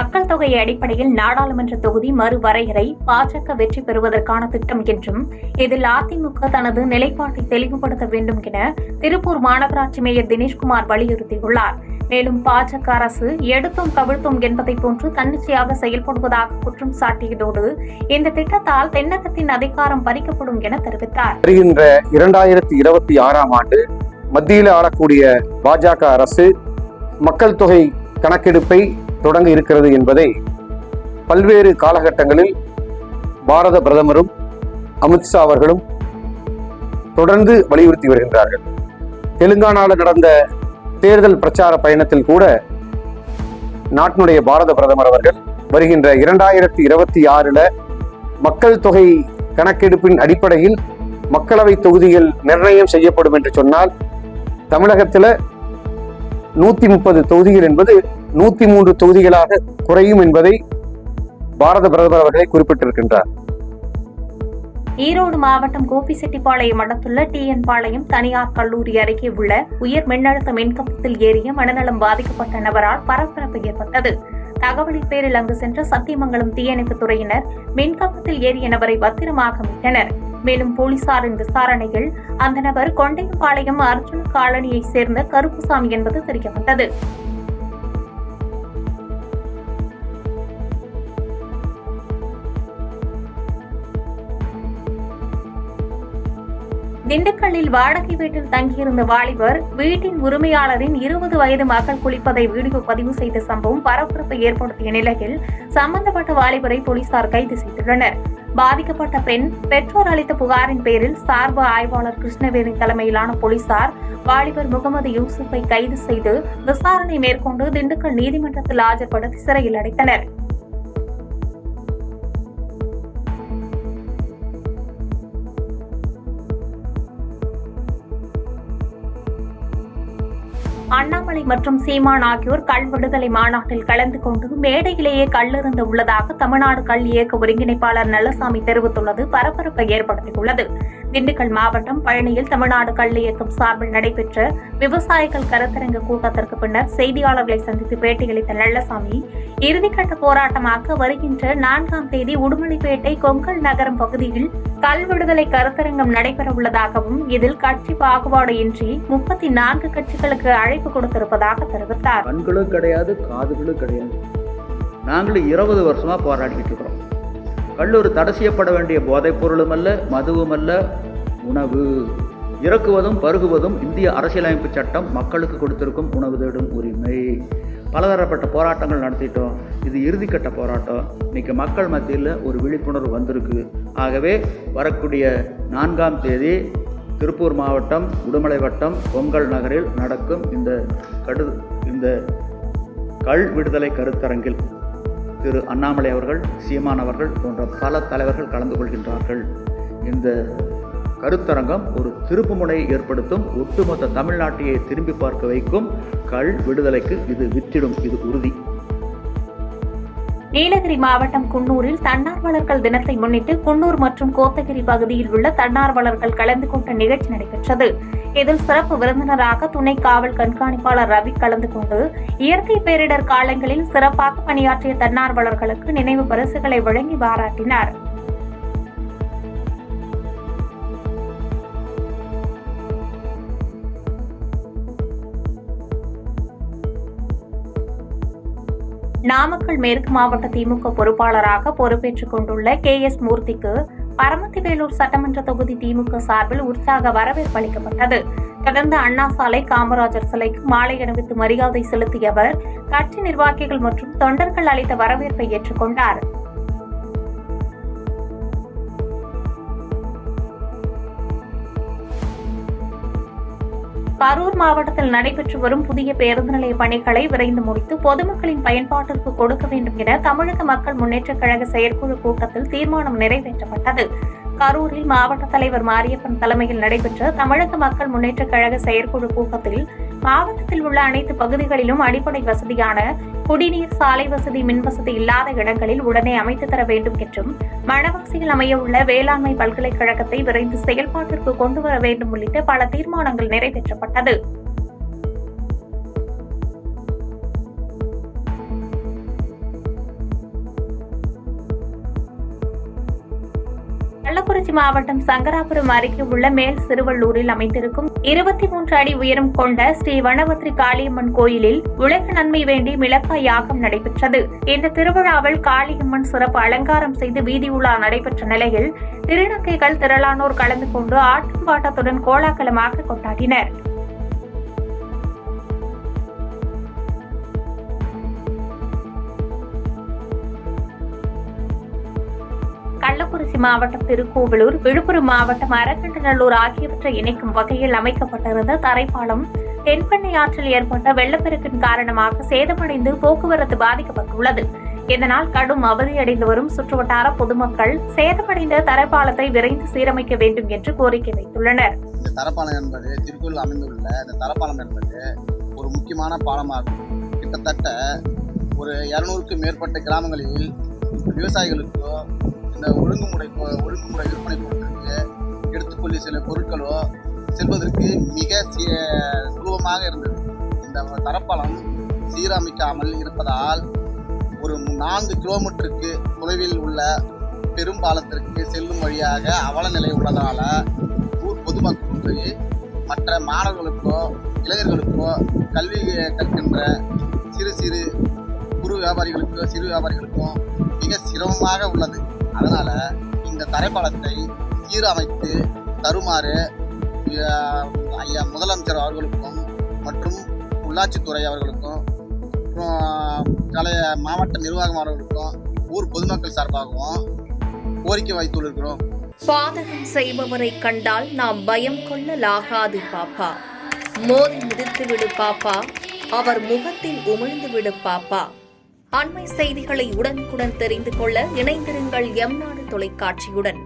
மக்கள் தொகை அடிப்படையில் நாடாளுமன்ற தொகுதி மறுவரையறை பாஜக வெற்றி பெறுவதற்கான திட்டம் என்றும் இதில் அதிமுக தனது நிலைப்பாட்டை தெளிவுபடுத்த வேண்டும் என திருப்பூர் மாநகராட்சி மேயர் தினேஷ்குமார் வலியுறுத்தியுள்ளார். மேலும் பாஜக அரசு எடுத்தும் கவிழ்த்தும் என்பதை போன்று தன்னிச்சையாக செயல்படுவதாக குற்றம் சாட்டியதோடு இந்த திட்டத்தால் தென்னகத்தின் அதிகாரம் பறிக்கப்படும் என தெரிவித்தார். வருகின்ற 2026ஆம் ஆண்டு மத்தியில் ஆளக்கூடிய பாஜக அரசு மக்கள் தொகை கணக்கெடுப்பை தொடங்க இருக்கிறது என்பதை பல்வேறு காலகட்டங்களில் பாரத பிரதமரும் அமித்ஷா அவர்களும் தொடர்ந்து வலியுறுத்தி வருகின்றார்கள். தெலுங்கானாவில் நடந்த தேர்தல் பிரச்சார பயணத்தில் கூட நாட்டினுடைய பாரத பிரதமர் அவர்கள் வருகின்ற 2026 மக்கள் தொகை கணக்கெடுப்பின் அடிப்படையில் மக்களவை தொகுதிகள் நிர்ணயம் செய்யப்படும் என்று சொன்னால் தமிழகத்தில் 130 தொகுதிகள் என்பது 103 தொகுதிகளாக குறையும் என்பதை பாரத பிரதமர் அவர்களை குறிப்பிட்டிருக்கின்றார். ஈரோடு மாவட்டம் கோபிச்செட்டிப்பாளையம் அடுத்துள்ள டிஎன் பாளையம் தனியார் கல்லூரி அருகே உள்ள உயர் மின்னழுத்த மின்கம்பத்தில் ஏறிய மனநலம் பாதிக்கப்பட்ட நபரால் பரபரப்பு ஏற்பட்டது. தகவலின் பேரில் அங்கு சென்ற சத்தியமங்கலம் தீயணைப்பு துறையினர் மின்கம்பத்தில் ஏறிய நபரை பத்திரமாக மீட்டனர். மேலும் போலீசாரின் விசாரணையில் அந்த நபர் கொண்டையம்பாளையம் அர்ஜுன காலனியை சேர்ந்த கருப்புசாமி என்பது தெரியவந்தது. திண்டுக்கல்லில் வாடகை வீட்டில் தங்கியிருந்த வாலிபர் வீட்டின் உரிமையாளரின் 20 வயது மகள் குளிப்பதை வீடியோ பதிவு செய்த சம்பவம் பரபரப்பை ஏற்படுத்திய நிலையில் சம்பந்தப்பட்ட வாலிபரை போலீசார் கைது செய்துள்ளனர். பாதிக்கப்பட்ட பெண் பெற்றோர் அளித்த புகாரின் பேரில் சார்பு ஆய்வாளர் கிருஷ்ணவேணி தலைமையிலான போலீசார் வாலிபர் முகமது யூசுப்பை கைது செய்து விசாரணை மேற்கொண்டு திண்டுக்கல் நீதிமன்றத்தில் ஆஜர்படுத்தி சிறையில் அடைத்தனர். அண்ணாமலை மற்றும் சீமான் ஆகியோர் கள் விடுதலை மாநாட்டில் கலந்து கொண்டு மேடையிலேயே கல்லெறிந்து உள்ளதாக தமிழ்நாடு கள் இயக்க ஒருங்கிணைப்பாளர் நல்லசாமி தெரிவித்துள்ளது பரபரப்பை ஏற்படுத்தியுள்ளது. திண்டுக்கல் மாவட்டம் பழனியில் தமிழ்நாடு கள் இயக்கம் சார்பில் நடைபெற்ற விவசாயிகள் கருத்தரங்க கூட்டத்திற்கு பின்னர் செய்தியாளர்களை சந்தித்து பேட்டியளித்த நல்லசாமி, இறுதிக்கட்ட போராட்டமாக வருகின்ற 4ஆம் தேதி உடுமலைப்பேட்டை கொங்கல் நகரம் பகுதியில் கள் விடுதலை கருத்தரங்கம் நடைபெற உள்ளதாகவும் இதில் கட்சி பாகுபாடு இன்றி 34 கட்சிகளுக்கு அழைப்பு கொடுத்திருப்பதாக தெரிவித்தார். கண்களும் கிடையாது, காதுகளும் கிடையாது. நாங்களும் 20 வருஷமா போராடிக்கிட்டு இருக்கிறோம். கல்லூரி தடை செய்யப்பட வேண்டிய போதைப் பொருளும் அல்ல, மதுவும் அல்ல, உணவு. இறக்குவதும் பருகுவதும் இந்திய அரசியலமைப்பு சட்டம் மக்களுக்கு கொடுத்திருக்கும் உணவு தேடும் உரிமை. பலதரப்பட்ட போராட்டங்கள் நடத்திட்டோம். இது இறுதிக்கட்ட போராட்டம். இன்னைக்கு மக்கள் மத்தியில் ஒரு விழிப்புணர்வு வந்திருக்கு. ஆகவே வரக்கூடிய 4ஆம் தேதி திருப்பூர் மாவட்டம் உடுமலை வட்டம் கொங்கல் நகரில் நடக்கும் இந்த கள் விடுதலை கருத்தரங்கில் திரு அண்ணாமலை அவர்கள், சீமான் அவர்கள் போன்ற பல தலைவர்கள் கலந்து கொள்கின்றார்கள். இந்த கருத்தரங்கம் ஒரு திருப்புமுனையை ஏற்படுத்தும், ஒட்டுமொத்த தமிழ்நாட்டையை திரும்பி பார்க்க வைக்கும். கள் விடுதலைக்கு இது வித்திடும், இது உறுதி. நீலகிரி மாவட்டம் குன்னூரில் தன்னார்வலர்கள் தினத்தை முன்னிட்டு குன்னூர் மற்றும் கோத்தகிரி பகுதியில் உள்ள தன்னார்வலர்கள் கலந்து கொண்ட நிகழ்ச்சி நடைபெற்றது. இதில் சிறப்பு விருந்தினராக துணை காவல் கண்காணிப்பாளர் ரவி கலந்து கொண்டு இயற்கை பேரிடர் காலங்களில் சிறப்பாக பணியாற்றிய தன்னார்வலர்களுக்கு நினைவு பரிசுகளை வழங்கி பாராட்டினார். நாமக்கல் மேற்கு மாவட்ட திமுக பொறுப்பாளராக பொறுப்பேற்றுக் கொண்டுள்ள KS மூர்த்திக்கு பரமத்திவேலூர் சட்டமன்ற தொகுதி திமுக சார்பில் உற்சாக வரவேற்பு அளிக்கப்பட்டது. தொடர்ந்து அண்ணா சாலை காமராஜர் சிலைக்கு மாலை அணிவித்து மரியாதை செலுத்திய அவர் கட்சி நிர்வாகிகள் மற்றும் தொண்டர்கள் அளித்த வரவேற்பை ஏற்றுக்கொண்டார். கரூர் மாவட்டத்தில் நடைபெற்று வரும் புதிய பேருந்து நிலைய பணிகளை விரைந்து முடித்து பொதுமக்களின் பயன்பாட்டிற்கு கொடுக்க வேண்டும் என தமிழக மக்கள் முன்னேற்றக் கழக செயற்குழு கூட்டத்தில் தீர்மானம் நிறைவேற்றப்பட்டது. கரூரில் மாவட்ட தலைவர் மாரியப்பன் தலைமையில் நடைபெற்ற தமிழக மக்கள் முன்னேற்றக் கழக செயற்குழு கூட்டத்தில் மாவட்டத்தில் உள்ள அனைத்து பகுதிகளிலும் அடிப்படை வசதியான குடிநீர், சாலை வசதி, மின்வசதி இல்லாத இடங்களில் உடனே அமைத்து தர வேண்டும் என்றும் வனவாசியில் அமைய உள்ள வேளாண்மை பல்கலைக்கழகத்தை விரைந்து செயல்பாட்டிற்கு கொண்டுவர வேண்டும் உள்ளிட்ட பல தீர்மானங்கள் நிறைவேற்றப்பட்டது. கள்ளக்குறிச்சி மாவட்டம் சங்கராபுரம் அருகே உள்ள மேல் சிறுவள்ளூரில் அமைந்திருக்கும் 23 அடி உயரம் கொண்ட ஸ்ரீ வனவத்ரி காளியம்மன் கோயிலில் உலக நன்மை வேண்டி மிளகாய் யாகம் நடைபெற்றது. இந்த திருவிழாவில் காளியம்மன் சிறப்பு அலங்காரம் செய்து வீதி உலா நடைபெற்ற நிலையில் திருநங்கைகள் திரளானோர் கலந்து கொண்டு ஆட்டம் பாட்டத்துடன் கோலாகலமாக கொண்டாடினர். கள்ளக்குறிச்சி மாவட்டம் திருக்கோவிலூர், விழுப்புரம் மாவட்டம் அரக்கண்டநல்லூர் ஆகியவற்றை இணைக்கும் வகையில் அமைக்கப்பட்டிருந்த தரைப்பாலம் தென்பெண்ணை ஆற்றில் ஏற்பட்ட வெள்ளப்பெருக்கின் காரணமாக சேதமடைந்து போக்குவரத்து பாதிக்கப்பட்டுள்ளது. இதனால் கடும் அவதியடைந்து வரும் சுற்றுவட்டார பொதுமக்கள் சேதமடைந்த தரைப்பாலத்தை விரைந்து சீரமைக்க வேண்டும் என்று கோரிக்கை வைத்துள்ளனர். இந்த தரப்பாலம் என்பது திருக்கோவில் அமைந்துள்ள இந்த தரப்பாலம் என்பது ஒரு முக்கியமான பாலமாகும். கிட்டத்தட்ட ஒரு 200க்கும் மேற்பட்ட கிராமங்களில் விவசாயிகளுக்கோ இந்த ஒழுங்குமுறை விற்பனை பொருட்களுக்கு எடுத்துக்கொள்ளி சில பொருட்களோ செல்வதற்கு மிக சுலபமாக இருந்தது. இந்த தரப்பாலம் சீரமைக்காமல் இருப்பதால் ஒரு 4 கிலோமீட்டருக்கு தொலைவில் உள்ள பெரும்பாலத்திற்கு செல்லும் வழியாக அவல நிலை உள்ளதால ஊர் பொதுமக்களுக்கு மற்ற மாணவர்களுக்கோ இளைஞர்களுக்கோ கல்வி கற்கின்ற சிறு குறு வியாபாரிகளுக்கும் மிக சிரமமாக உள்ளது. அதனால இந்த தரைப்பாலத்தை சீரமைத்து தருமாறு ஐயா முதலமைச்சர் அவர்களுக்கும் மற்றும் உள்ளாட்சித்துறை அவர்களுக்கும் மாவட்ட நிர்வாகம் அவர்களுக்கும் ஊர் பொதுமக்கள் சார்பாகவும் கோரிக்கை வைத்துள்ளார்கள். பாதகம் செய்பவரை கண்டால் நாம் பயம் கொள்ளலாகாது பாப்பா. மோதி மிதித்து விடு பாப்பா, அவர் முகத்தில் உமிழ்ந்து விடு பாப்பா. அண்மை செய்திகளை உடனுக்குடன் தெரிந்து கொள்ள இணைந்திருங்கள் எம் நாடு தொலைக்காட்சியுடன்.